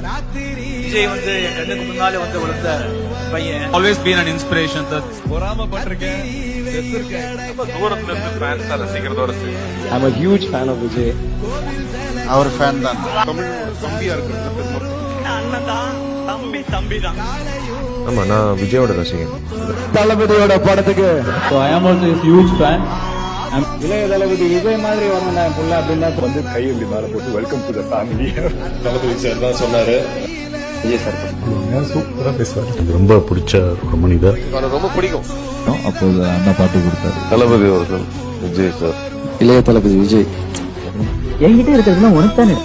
விஜய் வந்து என் கண்ணுக்கு முன்னாலே வந்து வளர்ந்த பையன். Always been an inspiration. பொறாமப்பட்டிருக்கேன், தூரத்துல இருந்து ஃபேன்ஸ் ரசிக்கிறதோட சரி. I'm a huge fan of Vijay. அவர் ஃபேன் தான். தமிழ் தம்பியா இருக்கிறது பெருமை. அண்ணன் தான், தம்பி தான். ஆமா, நான் விஜயோட ரசிகன். தளபதியோட படத்துக்கு So I am also a huge fan. இளைய தளபதி விஜய் மாதிரி வரணும் நான் புள்ள அப்படின்னு தான் வந்து கையெழுதி மேல போட்டு welcome to the family. Thalapathy sir தான் சொன்னாரு. விஜய் சார் சூப்பரா பேசுவாரு. எனக்கு ரொம்ப பிடிச்ச ஒரு மனிதர். எனக்கு ரொம்ப பிடிக்கும். அப்போது அண்ணா பாட்டு கொடுத்தாரு. தளபதி அவர்கள் விஜய் சார். இளைய தளபதி விஜய் என்கிட்ட இருக்கிறதுலாம் உனக்கு தானே.